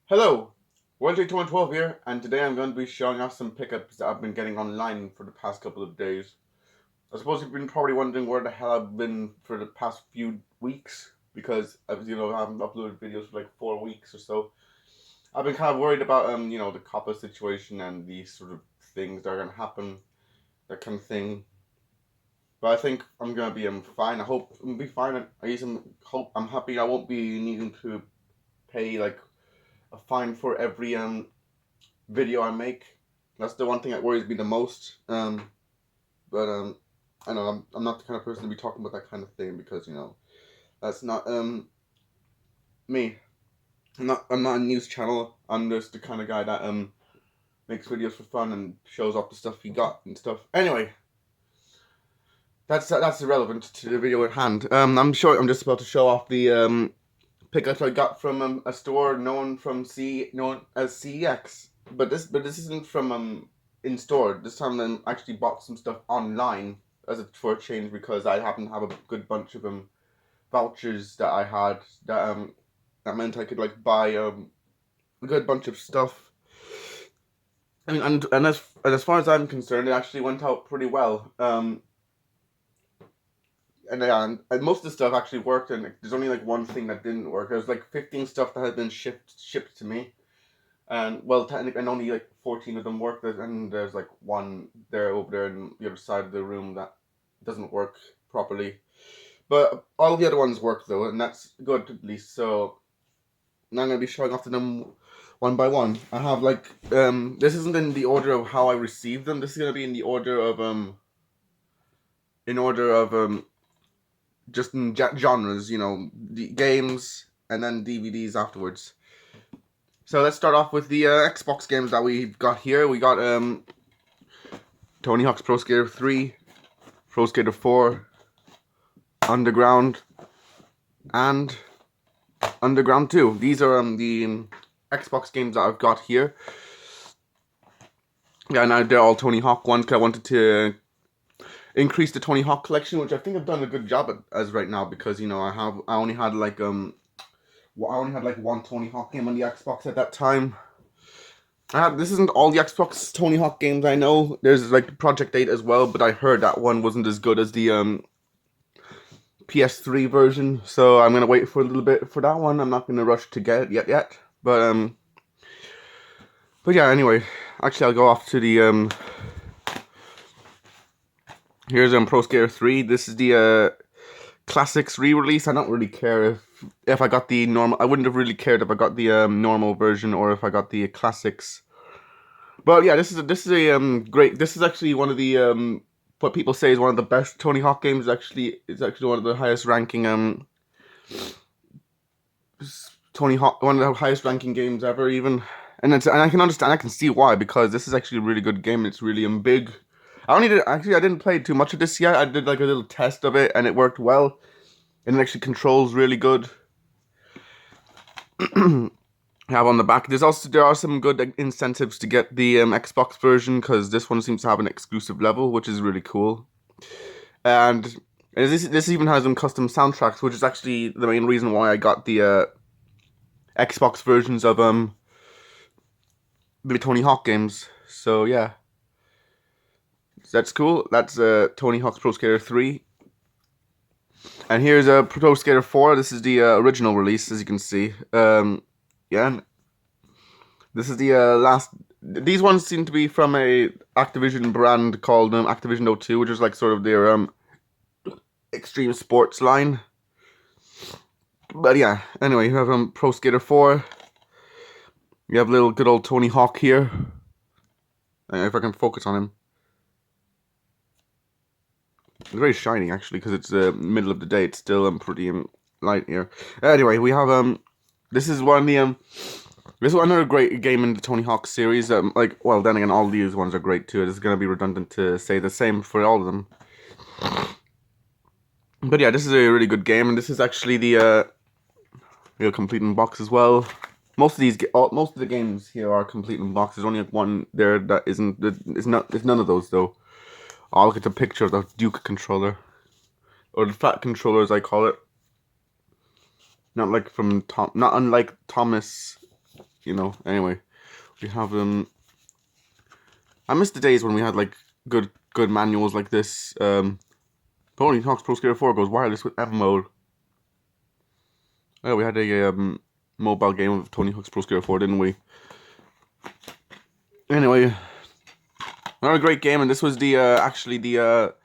Hello, 13212 here, and today I'm going to be showing off some pickups that I've been getting online for the past couple of days. I suppose you've been probably wondering where the hell I've been for the past few weeks, because I haven't uploaded videos for like 4 weeks or so. I've been kind of worried about the COPPA situation and these sort of things that are gonna happen, that kind of thing. But I think I'm gonna be fine. I hope I'm gonna be fine. Hope I'm happy. I won't be needing to pay like a fine for every video I make. That's the one thing that worries me the most. But I know I'm not the kind of person to be talking about that kind of thing because that's not me. I'm not a news channel. I'm just the kind of guy that makes videos for fun and shows off the stuff he got and stuff. Anyway, that's irrelevant to the video at hand. I'm just about to show off the pickups I got from a store known as CEX. But this isn't from in store. This time I actually bought some stuff online for a change because I happen to have a good bunch of vouchers that I had that meant I could like buy a good bunch of stuff. And as far as I'm concerned, it actually went out pretty well. And most of the stuff actually worked, and there's only like one thing that didn't work. There's like 15 stuff that had been shipped to me, and well, technically, and only like 14 of them worked. And there's like one there over there in the other side of the room that doesn't work properly. But all the other ones work though, and that's good at least. So now I'm gonna be showing off to them one by one. I have like this isn't in the order of how I received them. This is gonna be in the order of just in genres, the games and then DVDs afterwards. So let's start off with the Xbox games that we've got here. We got Tony Hawk's Pro Skater 3, Pro Skater 4, Underground, and Underground 2. These are the Xbox games that I've got here. Yeah, now they're all Tony Hawk ones because I wanted to increase the Tony Hawk collection, which I think I've done a good job at as right now because I only had like one Tony Hawk game on the Xbox at that time. This isn't all the Xbox Tony Hawk games I know. There's like Project 8 as well, but I heard that one wasn't as good as the PS3 version, so I'm gonna wait for a little bit for that one. I'm not gonna rush to get it yet. But yeah. Anyway, actually, I'll go off to the Here's Pro Skater 3. This is the Classics re-release. I don't really care if I got the normal. I wouldn't have really cared if I got the normal version or if I got the Classics. But yeah, this is a great. This is actually one of the what people say is one of the best Tony Hawk games. It's actually one of the highest ranking Tony Hawk, one of the highest ranking games ever, even. And I can understand. I can see why, because this is actually a really good game. It's really big. I didn't play too much of this yet. I did like a little test of it, and it worked well. And it actually controls really good. Have on the back. There are some good incentives to get the Xbox version because this one seems to have an exclusive level, which is really cool. And this even has some custom soundtracks, which is actually the main reason why I got the Xbox versions of the Tony Hawk games. So yeah. That's cool. That's Tony Hawk's Pro Skater 3. And here's a Pro Skater 4. This is the original release, as you can see. Yeah. This is the last... These ones seem to be from a Activision brand called Activision 02, which is like sort of their extreme sports line. But yeah, anyway, you have Pro Skater 4. You have little good old Tony Hawk here. If I can focus on him. It's very shiny actually because it's the middle of the day. It's still pretty light here. Anyway, we have this is one of the this is another great game in the Tony Hawk series. Well, then again, all these ones are great too. It's gonna be redundant to say the same for all of them. But yeah, this is a really good game, and this is actually the complete in box as well. Most of the games here are complete in box. There's only like one there that isn't. It's none of those though. I'll look at the picture of the Duke controller. Or the fat controller as I call it. Not unlike Thomas you know. Anyway, we have I miss the days when we had like good manuals like this. Tony Hawk's Pro Skater 4 goes wireless with Evo mode. Oh, we had a mobile game of Tony Hawk's Pro Skater 4, didn't we? Anyway, another great game, and this was the It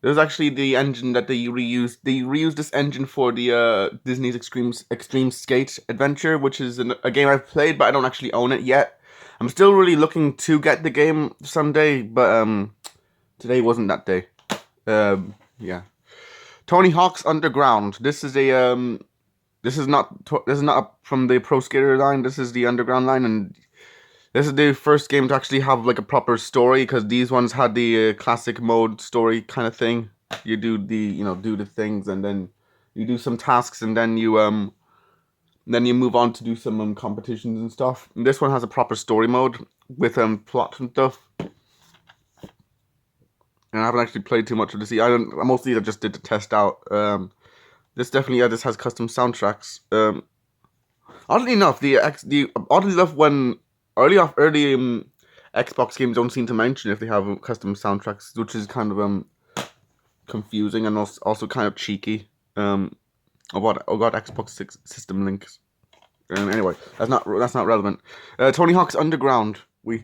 was actually the engine that they reused. They reused this engine for the Disney's Extreme Skate Adventure, which is a game I've played, but I don't actually own it yet. I'm still really looking to get the game someday, but today wasn't that day. Yeah. Tony Hawk's Underground. This is a this is not from the Pro Skater line. This is the Underground line, and this is the first game to actually have like a proper story, because these ones had the classic mode story kind of thing. You do the things, and then you do some tasks, and then you move on to do some competitions and stuff. And this one has a proper story mode with plot and stuff. And I haven't actually played too much of this. I mostly just did the test out. This definitely this has custom soundtracks. Oddly enough, when early Xbox games don't seem to mention if they have custom soundtracks, which is kind of confusing and also kind of cheeky. Oh god, Xbox system links. Anyway, that's not relevant. Tony Hawk's Underground.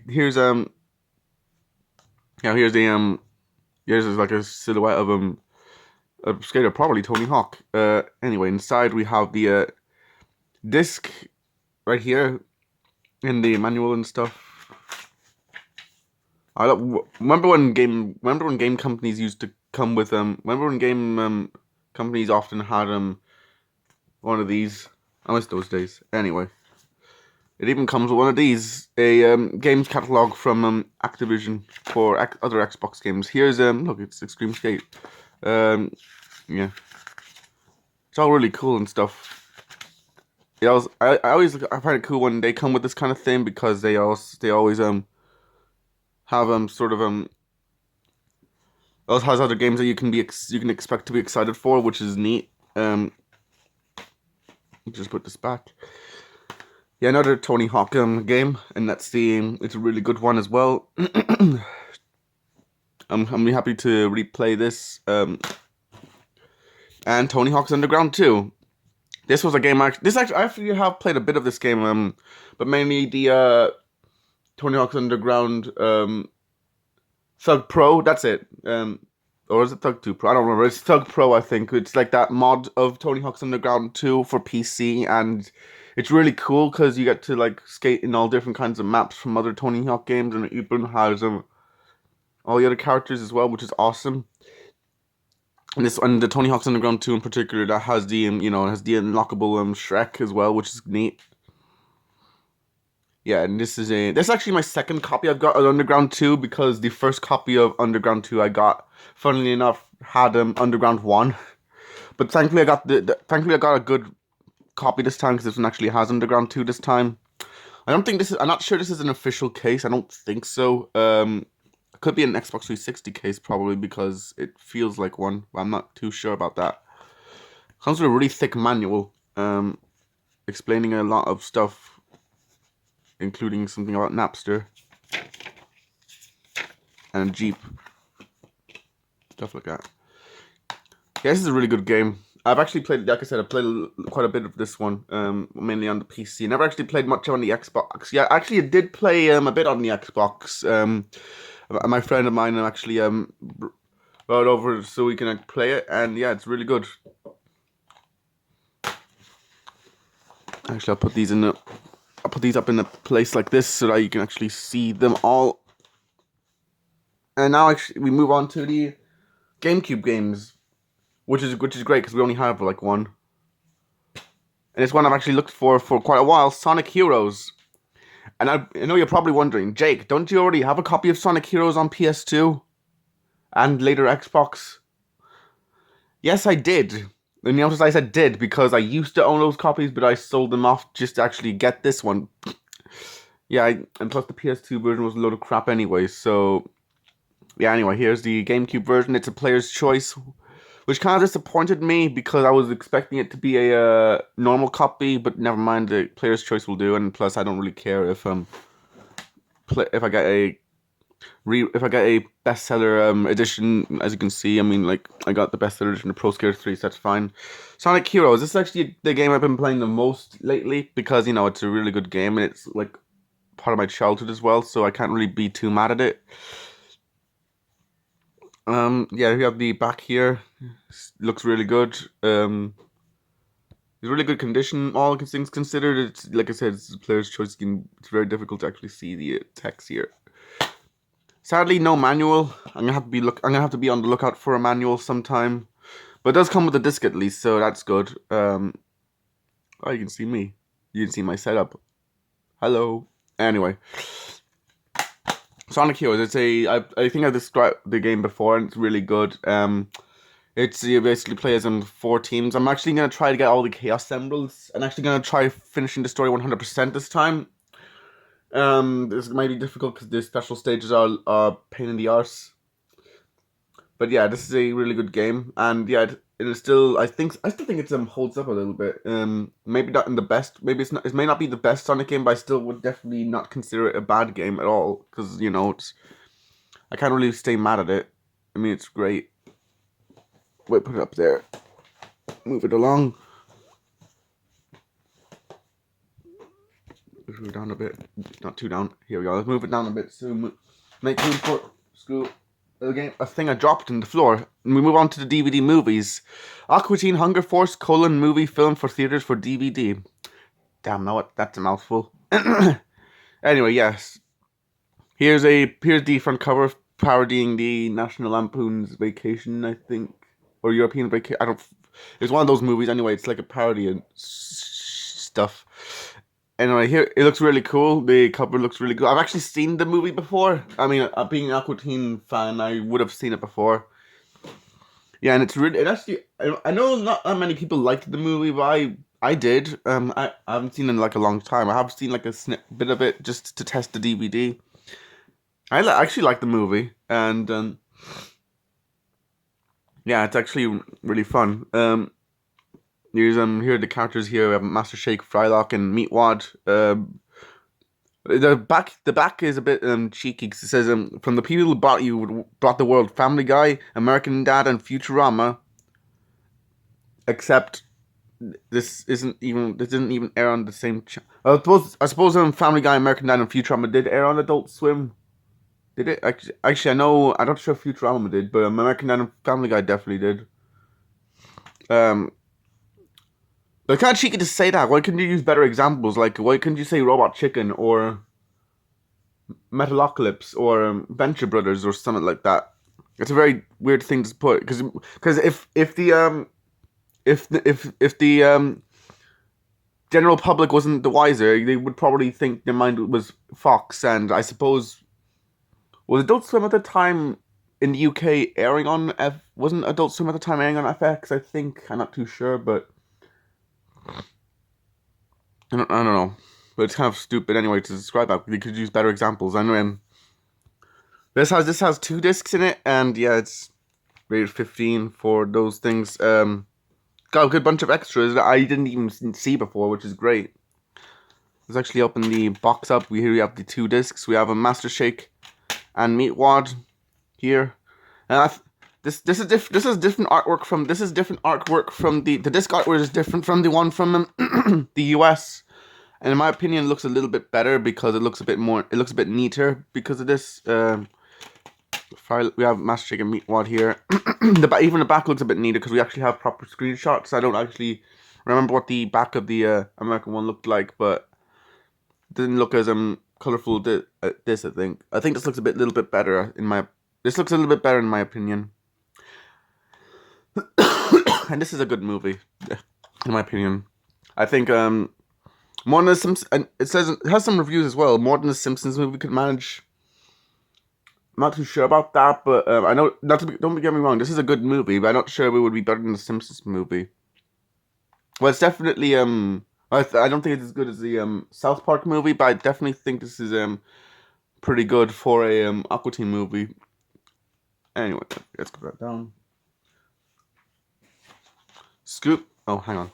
Here's like a silhouette of a skater, probably Tony Hawk. Anyway, inside we have the disc right here in the manual and stuff. Remember when game companies used to come with remember when game companies often had one of these. I miss those days. Anyway, it even comes with one of these, a games catalog from Activision for other Xbox games. Here's look, it's Extreme Skate. Yeah, it's all really cool and stuff. Yeah, I find it cool when they come with this kind of thing, because they always have sort of also has other games that you can expect to be excited for, which is neat. Just put this back. Yeah, another Tony Hawk game, and it's a really good one as well. I'm really happy to replay this. And Tony Hawk's Underground 2. This was a game I actually have played a bit of this game, but mainly the Tony Hawk's Underground Thug Pro. That's it. Or is it Thug 2 Pro? I don't remember. It's Thug Pro, I think. It's like that mod of Tony Hawk's Underground 2 for PC, and it's really cool because you get to like skate in all different kinds of maps from other Tony Hawk games, and it even has all the other characters as well, which is awesome. And the Tony Hawk's Underground 2 in particular, that has the has the unlockable Shrek as well, which is neat. Yeah, and this is actually my second copy I've got of Underground 2, because the first copy of Underground 2 I got, funnily enough, had Underground 1. But thankfully I got a good copy this time, because this one actually has Underground 2 this time. I'm not sure this is an official case. I don't think so. It could be an Xbox 360 case probably, because it feels like one, but I'm not too sure about that. Comes with a really thick manual, explaining a lot of stuff, including something about Napster and Jeep, stuff like that. Yeah, this is a really good game. I've actually played, like I said, I've played quite a bit of this one, mainly on the PC. Never actually played much on the Xbox. Yeah, actually I did play a bit on the Xbox. My friend of mine actually brought over so we can play it, and yeah, it's really good. Actually, I'll put these up in a place like this so that you can actually see them all. And now actually we move on to the GameCube games, which is great because we only have like one. And it's one I've actually looked for quite a while, Sonic Heroes. And I know you're probably wondering, Jake, don't you already have a copy of Sonic Heroes on PS2? And later Xbox? Yes, I did. And you notice I said did, because I used to own those copies, but I sold them off just to actually get this one. Yeah, and plus the PS2 version was a load of crap anyway, so... Yeah, anyway, here's the GameCube version. It's a player's choice, which kind of disappointed me because I was expecting it to be a normal copy, but never mind, the player's choice will do, and plus I don't really care if if I get a bestseller edition. As you can see, I mean, like, I got the bestseller edition of Pro Skater 3, so that's fine. Sonic Heroes, this is actually the game I've been playing the most lately because, you know, it's a really good game and it's like part of my childhood as well, so I can't really be too mad at it. Yeah, we have the back here. Looks really good. It's really good condition, all things considered. It's, like I said, it's the player's choice game. It's very difficult to actually see the text here. Sadly, no manual. I'm gonna have to be on the lookout for a manual sometime. But it does come with a disc at least, so that's good. Oh, you can see me. You can see my setup. Hello. Anyway, Sonic Heroes. I think I described the game before, and it's really good. It's, you basically play as 4 teams. I'm actually gonna try to get all the Chaos Emeralds. I'm actually gonna try finishing the story 100% this time. This might be difficult because the special stages are a pain in the arse. But yeah, this is a really good game, and yeah, it is still. I still think it holds up a little bit. Maybe not in the best. Maybe it's not. It may not be the best Sonic game, but I still would definitely not consider it a bad game at all. Because, you know, I can't really stay mad at it. I mean, it's great. Wait, put it up there. Move it along. Move it down a bit. Not too down. Here we go. Let's move it down a bit. So make room for school. Again, a thing I dropped in the floor. And we move on to the DVD movies. Aqua Teen Hunger Force: movie film for theaters for DVD. Damn, no, that's a mouthful. Anyway, yes. Here's the front cover parodying the National Lampoon's Vacation, I think, or European Vacation. I don't. It's one of those movies anyway. It's like a parody and stuff. Anyway, here, it looks really cool. The cover looks really good. I've actually seen the movie before. I mean, being an Aqua Teen fan, I would have seen it before. Yeah, and it actually, I know not that many people liked the movie, but I did. I haven't seen it in like a long time. I have seen like a bit of it just to test the DVD. I actually like the movie, and yeah, it's actually really fun. Here's here are the characters here. We have Master Shake, Frylock, and Meatwad. The back is a bit cheeky because it says from the people who brought the world, Family Guy, American Dad, and Futurama. Except this didn't even air on the same channel. I suppose Family Guy, American Dad, and Futurama did air on Adult Swim. Did it? Actually, I know. I'm not sure if Futurama did, but American Dad and Family Guy definitely did. But it's kind of cheeky to say that. Why couldn't you use better examples? Like, why couldn't you say Robot Chicken or Metalocalypse or Venture Brothers or something like that? It's a very weird thing to put because if the general public wasn't the wiser, they would probably think their mind was Fox. And I suppose, was Adult Swim at the time in the UK airing on wasn't Adult Swim at the time airing on FX? I think, I'm not too sure, but I don't know. But it's kind of stupid anyway to describe that. We could use better examples. Anyway, this has 2 discs in it, and yeah, it's rated 15 for those things. Got a good bunch of extras that I didn't even see before, which is great. Let's actually open the box up. Here we have the 2 discs. We have a Master Shake and Meatwad here, and this is different artwork from the disc artwork is different from the one from the US, and in my opinion, it looks a little bit better because it looks a bit neater because of this. We have Master Shake and Meatwad here. Even the back looks a bit neater because we actually have proper screenshots. I don't actually remember what the back of the American one looked like, but it didn't look as colorful this. I think this looks little bit better in my. This looks a little bit better in my opinion. And this is a good movie, in my opinion. I think more than the Simpsons, and it has some reviews as well. More than the Simpsons movie could manage. I'm not too sure about that, but I know don't get me wrong. This is a good movie, but I'm not sure it would be better than the Simpsons movie. Well, it's definitely I don't think it's as good as the South Park movie, but I definitely think this is pretty good for a Aqua Teen movie. Anyway, let's put that down. Oh, hang on.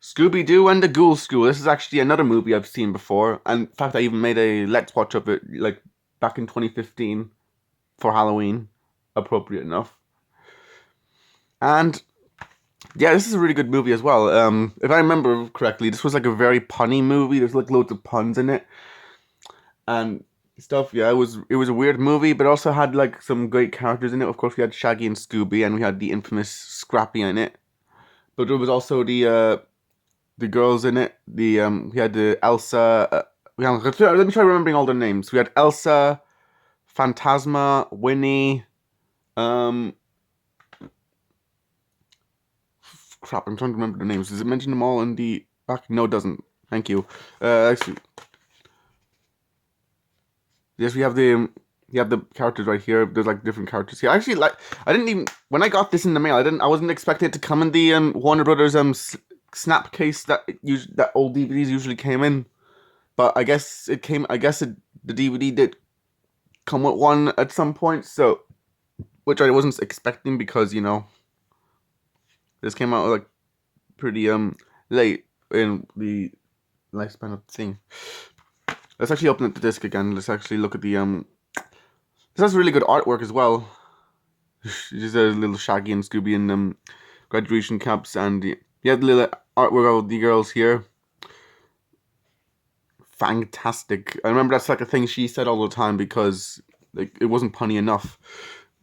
Scooby-Doo and the Ghoul School. This is actually another movie I've seen before. And in fact, I even made a Let's Watch of it, like, back in 2015 for Halloween. Appropriate enough. And, yeah, this is a really good movie as well. If I remember correctly, this was, like, a very punny movie. There's, like, loads of puns in it. And stuff, yeah, it was a weird movie, but also had, like, some great characters in it. Of course, we had Shaggy and Scooby, and we had the infamous Scrappy in it. But there was also the girls in it. We had the Elsa. Let me try remembering all their names. We had Elsa, Phantasma, Winnie. Crap, I'm trying to remember the names. Does it mention them all in the back? No, it doesn't. Thank you. Actually, yes, we have the characters right here. There's like different characters here. Actually, like I didn't even when I got this in the mail. I wasn't expecting it to come in the Warner Brothers snap case that old DVDs usually came in. But I guess it came. The DVD did come with one at some point. So, which I wasn't expecting because this came out like pretty late in the lifespan of the thing. Let's actually open up the disc again. Let's actually look at the This has really good artwork as well. Just a little Shaggy and Scooby in graduation caps, and the little artwork of the girls here. Fantastic. I remember that's like a thing she said all the time because like it wasn't punny enough.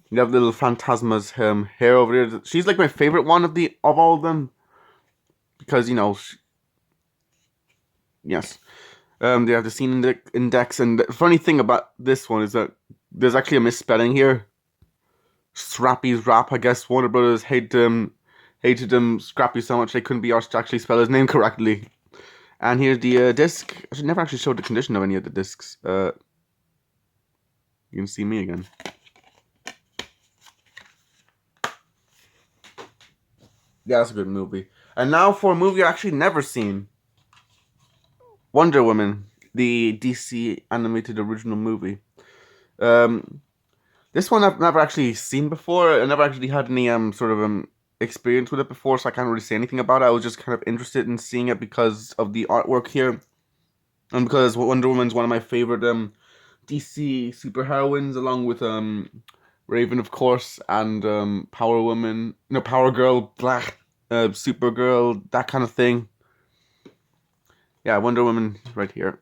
You have little Phantasma's hair over there. She's like my favorite one of all of them because yes. They have the scene index, and the funny thing about this one is that there's actually a misspelling here. Scrappy's Rap. I guess Warner Brothers hated Scrappy so much they couldn't be asked to actually spell his name correctly. And here's the disc. I should never actually show the condition of any of the discs. You can see me again. Yeah, that's a good movie. And now for a movie I've actually never seen. Wonder Woman, the DC animated original movie. This one I've never actually seen before. I never actually had any sort of experience with it before, so I can't really say anything about it. I was just kind of interested in seeing it because of the artwork here, and because Wonder Woman's one of my favorite DC superheroines, along with Raven, of course, and Power Woman, Power Girl, Supergirl, that kind of thing. Yeah, Wonder Woman right here.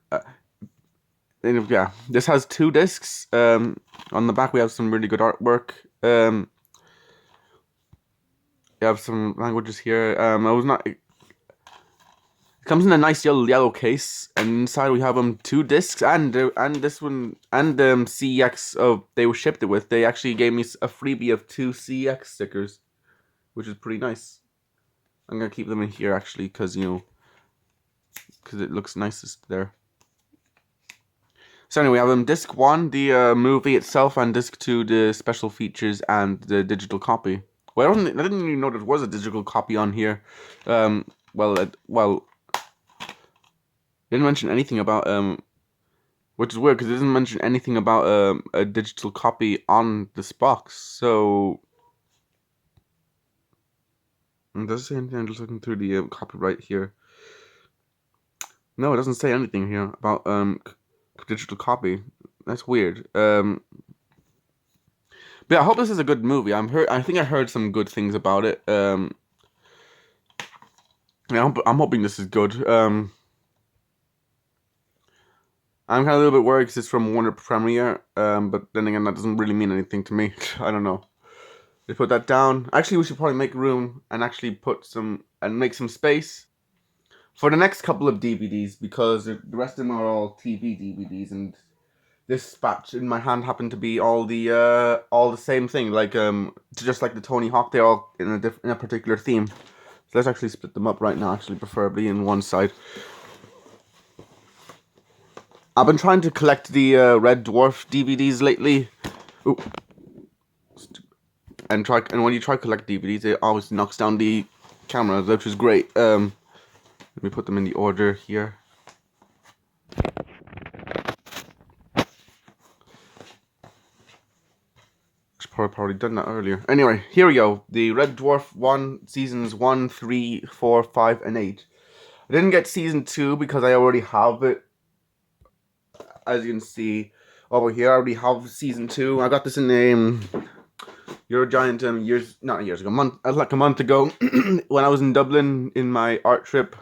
Yeah, this has 2 discs. On the back we have some really good artwork. We have some languages here. It comes in a nice yellow case, and inside we have 2 discs and this one and CEX. Oh, they were shipped it with. They actually gave me a freebie of 2 CEX stickers, which is pretty nice. I'm gonna keep them in here actually, because it looks nicest there. So anyway, we have disc 1, the movie itself, and disc 2, the special features and the digital copy. Well, I didn't even know there was a digital copy on here. It didn't mention anything about which is weird because it doesn't mention anything about a digital copy on this box. So, does it say anything? I'm just looking through the copyright here. No, it doesn't say anything here about digital copy. That's weird. But yeah, I hope this is a good movie. I think I heard some good things about it. I'm hoping this is good. I'm kind of a little bit worried because it's from Warner Premiere. But then again, that doesn't really mean anything to me. I don't know. They put that down. Actually, we should probably make room and actually make some space for the next couple of DVDs, because the rest of them are all TV DVDs, and this batch in my hand happened to be all the same thing, like just like the Tony Hawk. They're all in a particular theme. So let's actually split them up right now. Actually, preferably in one side. I've been trying to collect the Red Dwarf DVDs lately. Ooh. And when you try to collect DVDs, it always knocks down the camera, which is great. Let me put them in the order here. should probably done that earlier. Anyway, here we go. The Red Dwarf 1, seasons 1, 3, 4, 5, and 8. I didn't get season 2 because I already have it. As you can see over here, I already have season 2. I got this in Eurogiant like a month ago when I was in Dublin in my art trip.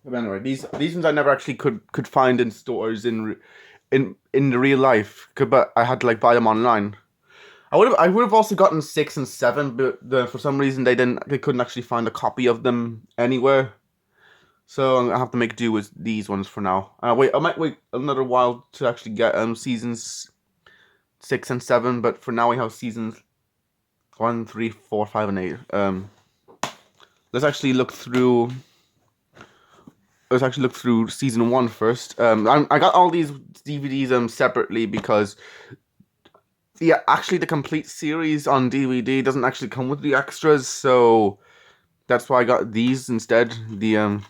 But anyway, these ones I never actually could find in stores in the real life, but I had to like buy them online. I would have also gotten 6 and 7, but for some reason they couldn't actually find a copy of them anywhere. So I'm gonna have to make do with these ones for now. I might wait another while to actually get seasons 6 and 7, but for now we have seasons 1, 3, 4, 5, and 8. Let's actually look through. Let's actually look through season 1 first. I got all these DVDs separately because actually the complete series on DVD doesn't actually come with the extras, so that's why I got these instead. The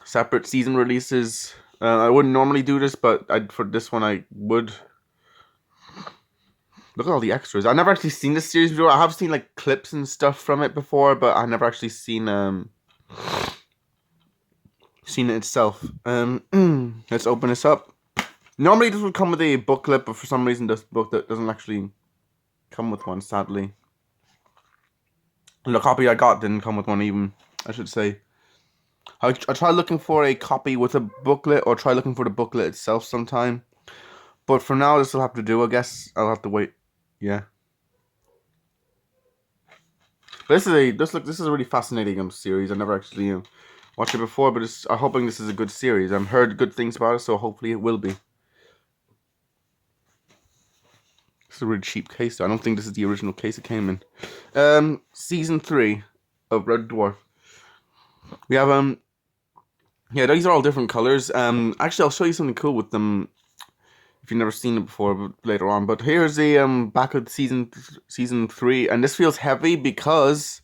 separate season releases. I wouldn't normally do this, but for this one I would. Look at all the extras. I've never actually seen this series before. I have seen like clips and stuff from it before, but I've never actually seen it itself. Let's open this up. Normally this would come with a booklet, but for some reason this booklet doesn't actually come with one, sadly. And the copy I got didn't come with one even, I should say. I try looking for a copy with a booklet, or try looking for the booklet itself sometime. But for now, this will have to do, I guess. I'll have to wait. Yeah. This is a really fascinating series. I never actually watched it before, but I'm hoping this is a good series. I've heard good things about it, so hopefully it will be. It's a really cheap case, though. I don't think this is the original case it came in. Season 3 of Red Dwarf. We have yeah, these are all different colors. Actually, I'll show you something cool with them if you've never seen it before, but later on. But here's the back of season 3, and this feels heavy because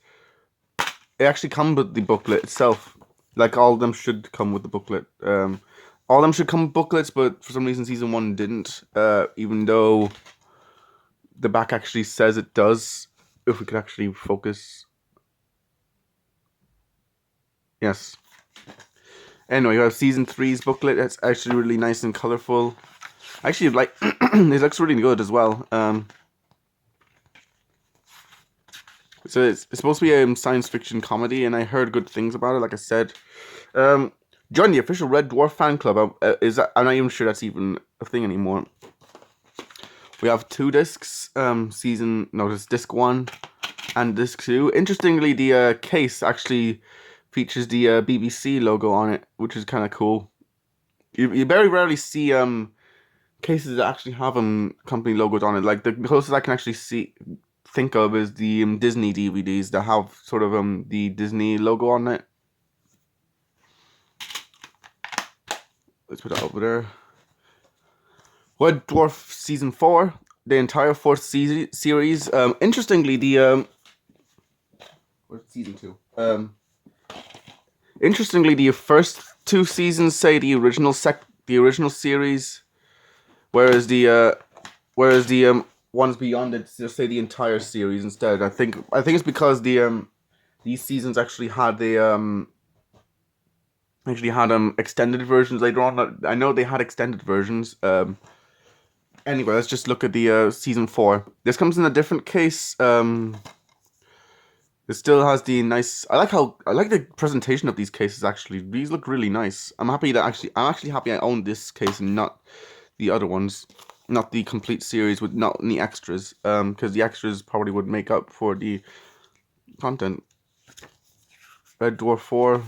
it actually comes with the booklet itself. Like all of them should come with the booklet. All of them should come with booklets, but for some reason season 1 didn't. Even though the back actually says it does. If we could actually focus. Yes. Anyway, you have season 3's booklet. It's actually really nice and colorful. Actually, like it looks really good as well. So it's supposed to be a science fiction comedy, and I heard good things about it. Like I said, join the official Red Dwarf fan club. I'm not even sure that's even a thing anymore. We have 2 discs. There's disc 1 and disc 2. Interestingly, the case actually features the BBC logo on it, which is kind of cool. You very rarely see cases that actually have company logos on it. Like the closest I can actually think of is the Disney DVDs that have sort of the Disney logo on it. Let's put it over there. Red Dwarf season 4, the entire 4th series. Interestingly, where's season 2? Interestingly, the first 2 seasons say the original series, whereas the ones beyond it just say the entire series instead. I think it's because these seasons actually had extended versions later on. I know they had extended versions. Anyway, let's just look at the season 4. This comes in a different case. It still has the nice. I like the presentation of these cases. Actually, these look really nice. I'm actually happy I own this case and not the other ones, not the complete series with not any extras. Because the extras probably would make up for the content. Red Dwarf 4,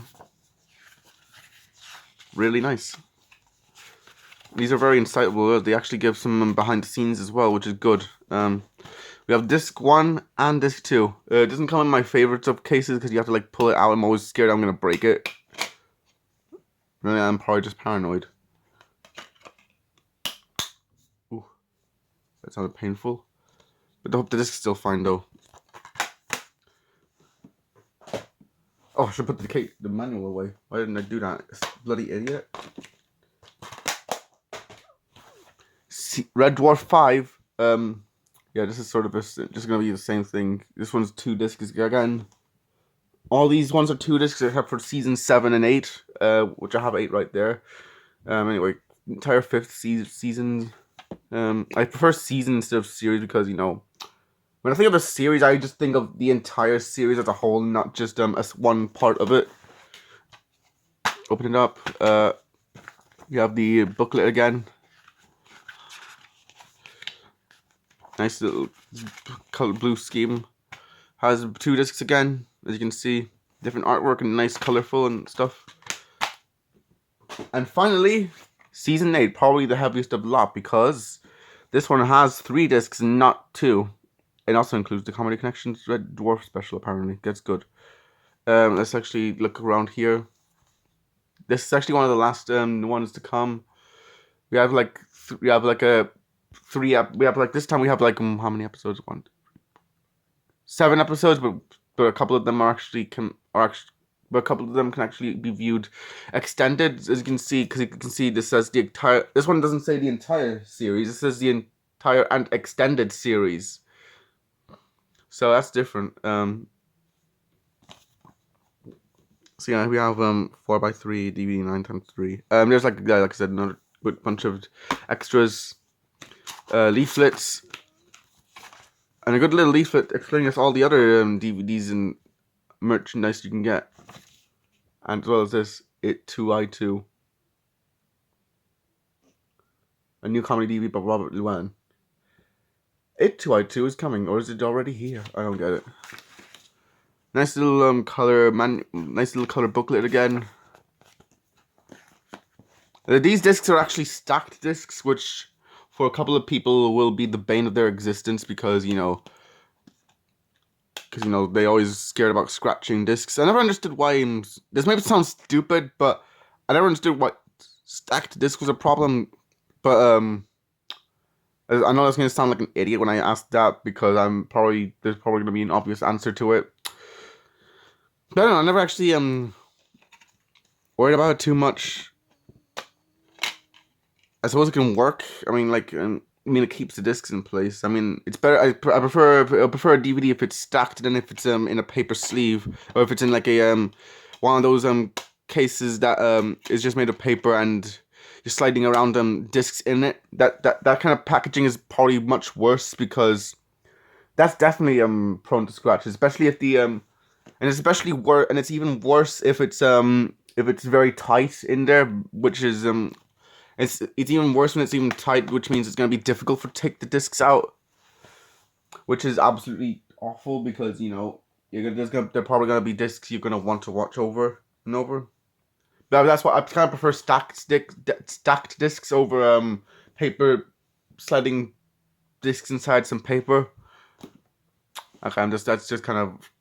really nice. These are very insightful. They actually give some behind the scenes as well, which is good. We have disc 1 and disc 2. It doesn't come in my favorites of cases because you have to like pull it out. I'm always scared I'm gonna break it. Really, I'm probably just paranoid. Ooh, that sounded painful. But I hope the disc's still fine though. Oh, I should put the manual away. Why didn't I do that? Bloody idiot. Red Dwarf 5. Yeah, this is sort of just gonna be the same thing. This one's 2 discs again. All these ones are 2 discs except for season 7 and 8, which I have 8 right there. Anyway, entire 5th season. I prefer season instead of series because, you know, when I think of a series, I just think of the entire series as a whole, not just as one part of it. Open it up. You have the booklet again. Nice little color blue scheme. Has 2 discs again, as you can see. Different artwork and nice, colorful and stuff. And finally, season 8, probably the heaviest of the lot because this one has 3 discs and not 2. It also includes the Comedy Connections Red Dwarf special, apparently. That's good. Let's actually look around here. This is actually one of the last ones to come. We have like this time we have like how many episodes? 7 episodes, but a couple of them but a couple of them can actually be viewed extended, as you can see, because you can see this says the entire. This one doesn't say the entire series. It says the entire and extended series. So that's different. So yeah, we have 4x3 DVD 9x3. There's like I said, another bunch of extras, leaflets, and a good little leaflet explaining us all the other DVDs and merchandise you can get, and as well as this It 2I2, a new comedy DVD by Robert Llewellyn. It 2I2 is coming, or is it already here? I don't get it. Nice little nice little color booklet again. These discs are actually stacked discs, which for a couple of people will be the bane of their existence because you know they always scared about scratching discs. I never understood why. This maybe sounds stupid, but I never understood why stacked disc was a problem. But I know that's gonna sound like an idiot when I ask that because there's probably gonna be an obvious answer to it. But I don't know. I never actually worried about it too much. I suppose it can work. I mean, it keeps the discs in place. I mean, it's better. I prefer a DVD if it's stacked than if it's in a paper sleeve, or if it's in like a one of those cases that is just made of paper and you're sliding around discs in it. That kind of packaging is probably much worse because that's definitely prone to scratches, especially if the and especially and it's even worse if it's very tight in there, which is It's even worse when it's even tight, which means it's going to be difficult to take the discs out, which is absolutely awful because, you know, they're probably going to be discs you're going to want to watch over and over. But that's why I kind of prefer stacked discs over paper sliding discs inside some paper. Okay, that's just kind of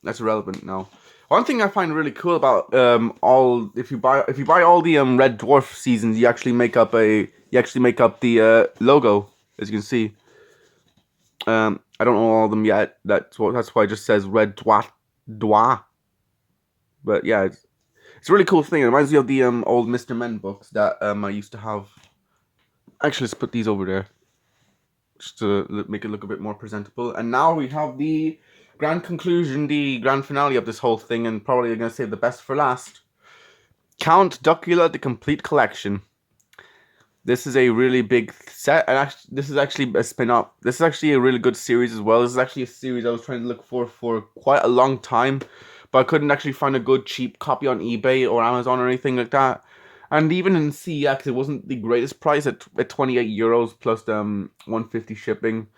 that's irrelevant now. One thing I find really cool about if you buy all the Red Dwarf seasons, you actually make up the logo, as you can see. I don't know all of them yet. That's why it just says Red Dwarf. But yeah, it's a really cool thing. It reminds me of the old Mr. Men books that I used to have. Actually, let's put these over there, just to make it look a bit more presentable. And now we have the grand conclusion, the grand finale of this whole thing, and probably going to save the best for last. Count Duckula, the complete collection. This is a really big set, and this is actually a spin-off. This is actually a really good series as well. This is actually a series I was trying to look for quite a long time, but I couldn't actually find a good cheap copy on eBay or Amazon or anything like that. And even in CEX, it wasn't the greatest price at 28 euros plus 150 shipping.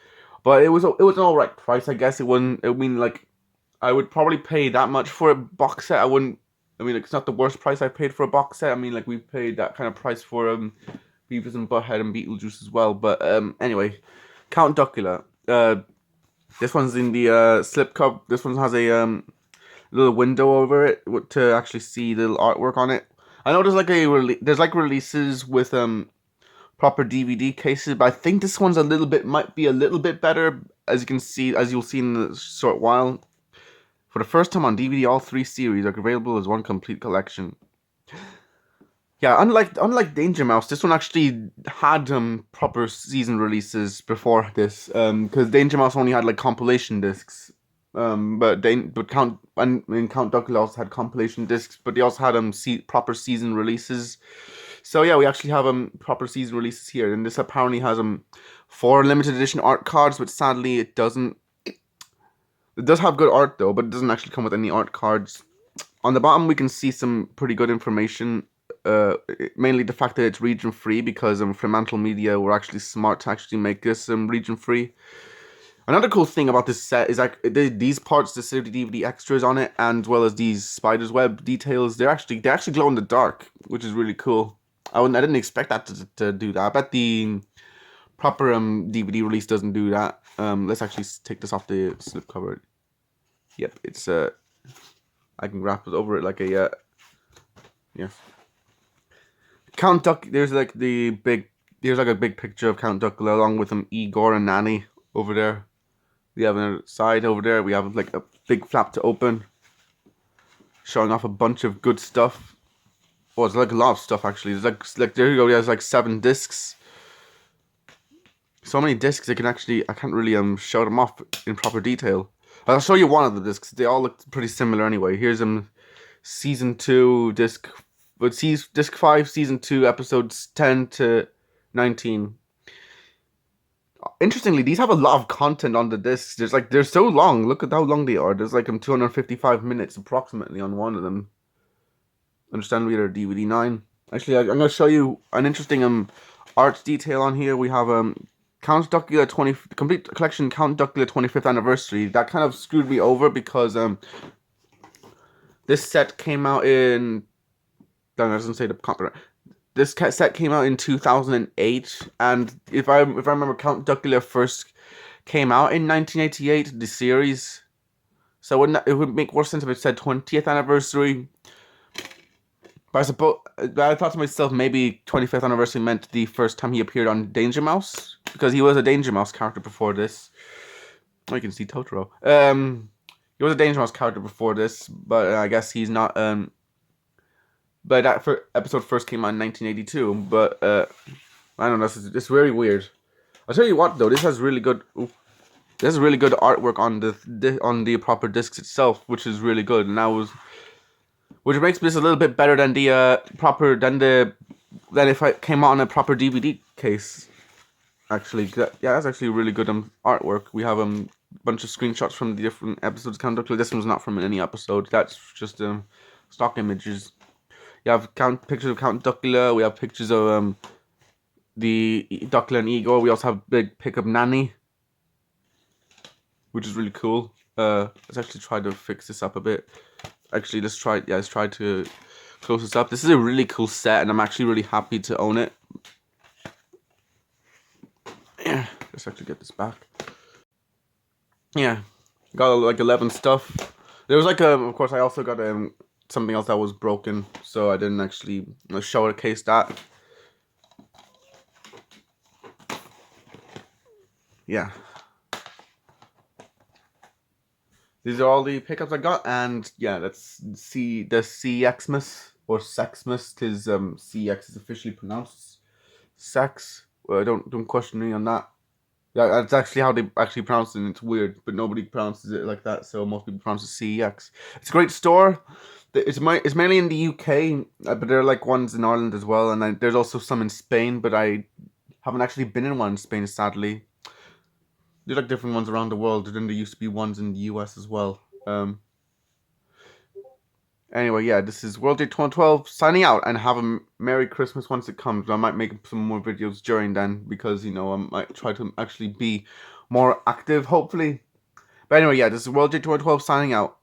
But it was an alright price, I guess. It wouldn't. I mean, like, I would probably pay that much for a box set. I wouldn't. I mean, it's not the worst price I paid for a box set. I mean, like, we paid that kind of price for Beavis and Butthead and Beetlejuice as well. But anyway, Count Duckula. This one's in the slipcover. This one has a little window over it to actually see the little artwork on it. I know there's like releases with proper DVD cases, but I think this one's might be a little bit better, as you'll see in a short while. For the first time on DVD, all 3 series are available as one complete collection. Yeah, Yeah, unlike Danger Mouse, this one actually had proper season releases before this. Because Danger Mouse only had like compilation discs. But Count Duckula also had compilation discs, but they also had proper season releases. So yeah, we actually have proper season releases here, and this apparently has 4 limited edition art cards, but sadly it doesn't. It does have good art though, but it doesn't actually come with any art cards. On the bottom, we can see some pretty good information. Mainly the fact that it's region free, because Fremantle Media were actually smart to actually make this region free. Another cool thing about this set is like these parts, the DVD extras on it, and as well as these spider's web details, they actually glow in the dark, which is really cool. I didn't expect that to do that. I bet the proper DVD release doesn't do that. Let's actually take this off the slipcover. Yep, it's I can wrap it over it like a yeah. Count Duck. There's like a big picture of Count Duckula along with Igor and Nanny over there. We have on the side over there. We have like a big flap to open, showing off a bunch of good stuff. Oh, it's like a lot of stuff actually. There's like there you go. There's like 7 discs. So many discs. I can't really show them off in proper detail. I'll show you one of the discs. They all look pretty similar anyway. Here's season 2 disc. But disc 5, season 2, episodes 10 to 19. Interestingly, these have a lot of content on the discs. They're so long. Look at how long they are. There's like 255 minutes approximately on one of them. Understandably, they're DVD 9. Actually, I'm gonna show you an interesting art detail on here. We have Count Duckula complete collection Count Duckula 25th anniversary. That kind of screwed me over because this set came out in. No, it doesn't say the copyright. This set came out in 2008, and if I remember, Count Duckula first came out in 1988, the series. So it would make more sense if it said 20th anniversary. But I thought to myself, maybe 25th anniversary meant the first time he appeared on Danger Mouse, because he was a Danger Mouse character before this. Oh, you can see Totoro. He was a Danger Mouse character before this, but I guess he's not. But that episode first came out in 1982. But I don't know. It's very weird. I'll tell you what though. This has really good. This is really good artwork on the proper discs itself, which is really good. And which makes this a little bit better than the than if it came out on a proper DVD case. Actually, yeah, that's actually really good artwork. We have a bunch of screenshots from the different episodes. Count Duckula. This one's not from any episode. That's just stock images. You have pictures of Count Duckula. We have pictures of the Duckula and Igor. We also have big pick of Nanny, which is really cool. Let's actually try to fix this up a bit. Actually, let's try to close this up. This is a really cool set, and I'm actually really happy to own it. Yeah, let's actually get this back. Yeah, got like 11 stuff. There was like of course, I also got something else that was broken, so I didn't actually showcase that. Yeah. These are all the pickups I got, and yeah, let's see the CEX-mas or CEX-mas, because CEX is officially pronounced sex. Well, don't question me on that. Yeah, that's actually how they actually pronounce it, and it's weird, but nobody pronounces it like that, so most people pronounce it CEX. It's a great store. It's mainly in the UK, but there are like ones in Ireland as well, and there's also some in Spain, but I haven't actually been in one in Spain, sadly. There's like different ones around the world, and then there used to be ones in the US as well. Anyway, yeah, this is World Day 2012 signing out, and have a Merry Christmas once it comes. I might make some more videos during then, because, I might try to actually be more active, hopefully. But anyway, yeah, this is World Day 2012 signing out.